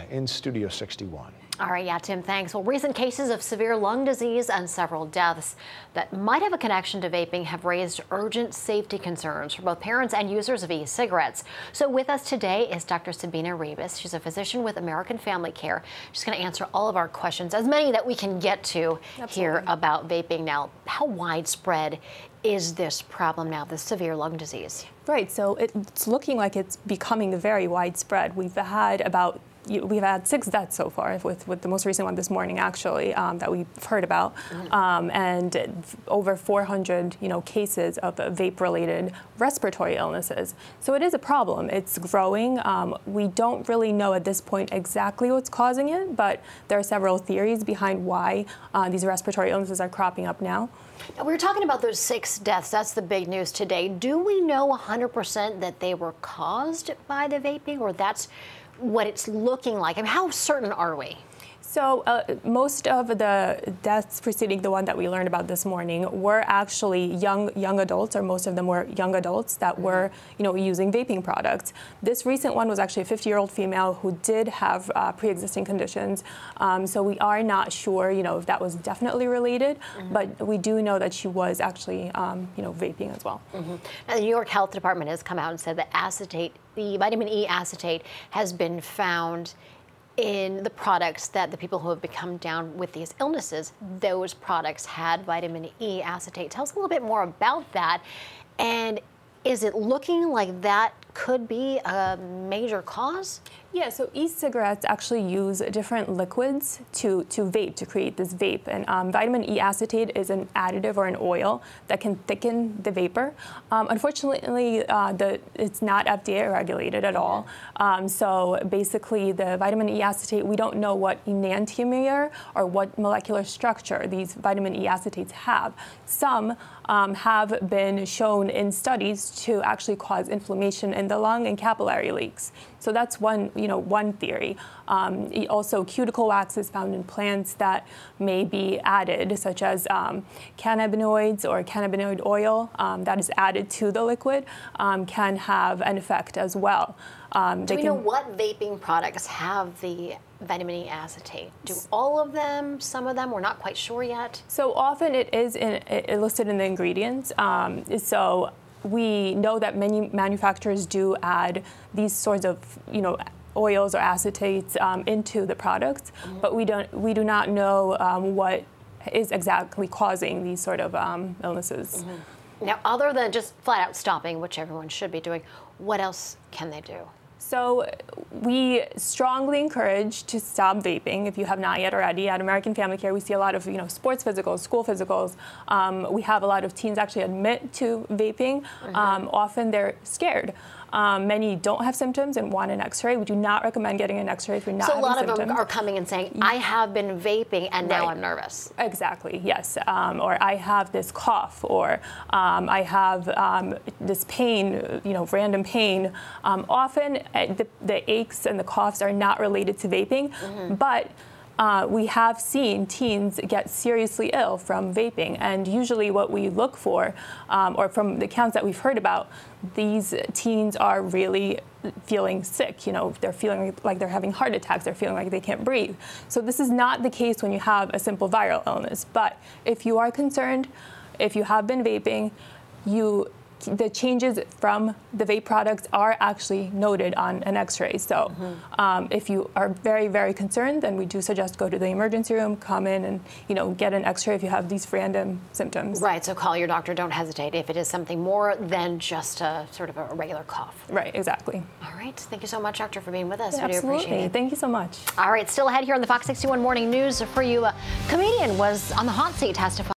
In Studio 61. All right, yeah, Tim, thanks. Well, recent cases of severe lung disease and several deaths that might have a connection to vaping have raised urgent safety concerns for both parents and users of e-cigarettes. So with us today is Dr. Sabina Rebus. She's a physician with American Family Care. She's going to answer all of our questions, as many that we can get to here about vaping. Now, how widespread is this problem now, this severe lung disease? Right, so it's looking like it's becoming very widespread. We've had 6 deaths so far, with the most recent one this morning, actually, that we've heard about, and over 400, cases of vape-related respiratory illnesses. So it is a problem. It's growing. We don't really know at this point exactly what's causing it, but there are several theories behind why these respiratory illnesses are cropping up now. Now, we were talking about those 6 deaths. That's the big news today. Do we know 100% that they were caused by the vaping, or that's what it's looking like? I mean, how certain are we? So most of the deaths preceding the one that we learned about this morning were actually young adults, or most of them were young adults that were, using vaping products. This recent one was actually a 50-year-old female who did have pre-existing conditions. So we are not sure, if that was definitely related, but we do know that she was actually, vaping as well. Now, the New York Health Department has come out and said that acetate, the vitamin E acetate, has been found in the products that the people who have become down with these illnesses, those products had vitamin E acetate. Tell us a little bit more about that. And is it looking like that could be a major cause? Yeah, so e-cigarettes actually use different liquids to vape, to create this vape. And vitamin E acetate is an additive or an oil that can thicken the vapor. Unfortunately, it's not FDA regulated at all. So basically, the vitamin E acetate, we don't know what enantiomer or what molecular structure these vitamin E acetates have. Some have been shown in studies to actually cause inflammation in the lung and capillary leaks. So that's one theory. Also, cuticle wax is found in plants that may be added, such as cannabinoids or cannabinoid oil that is added to the liquid can have an effect as well. Do we know what vaping products have the vitamin E acetate? Do all of them, some of them? We're not quite sure yet. So often it is listed in the ingredients. So we know that many manufacturers do add these sorts of, oils or acetates into the products, but we do not know what is exactly causing these sort of illnesses. Now, other than just flat out stopping, which everyone should be doing, what else can they do? So we strongly encourage to stop vaping if you have not yet already. At American Family Care, we see a lot of sports physicals, school physicals. We have a lot of teens actually admit to vaping. Often they're scared. Many don't have symptoms and want an X-ray. We do not recommend getting an X-ray if you're not having symptoms. So a lot of them are coming and saying, I have been vaping and now I'm nervous. Exactly, yes. Or I have this cough, or I have this pain, random pain. Often the aches and the coughs are not related to vaping, but we have seen teens get seriously ill from vaping, and usually what we look for, or from the accounts that we've heard about, these teens are really feeling sick. They're feeling like they're having heart attacks, they're feeling like they can't breathe. So this is not the case when you have a simple viral illness, but if you are concerned, if you have been vaping, the changes from the vape products are actually noted on an X-ray. So if you are very, very concerned, then we do suggest go to the emergency room, come in and get an X-ray if you have these random symptoms. Right, so call your doctor, don't hesitate if it is something more than just a sort of a regular cough. Right, exactly. All right, thank you so much, Doctor, for being with us. Yeah, we do appreciate it. Thank you so much. All right, still ahead here on the Fox 61 Morning News for you. A comedian was on the hot seat testifying.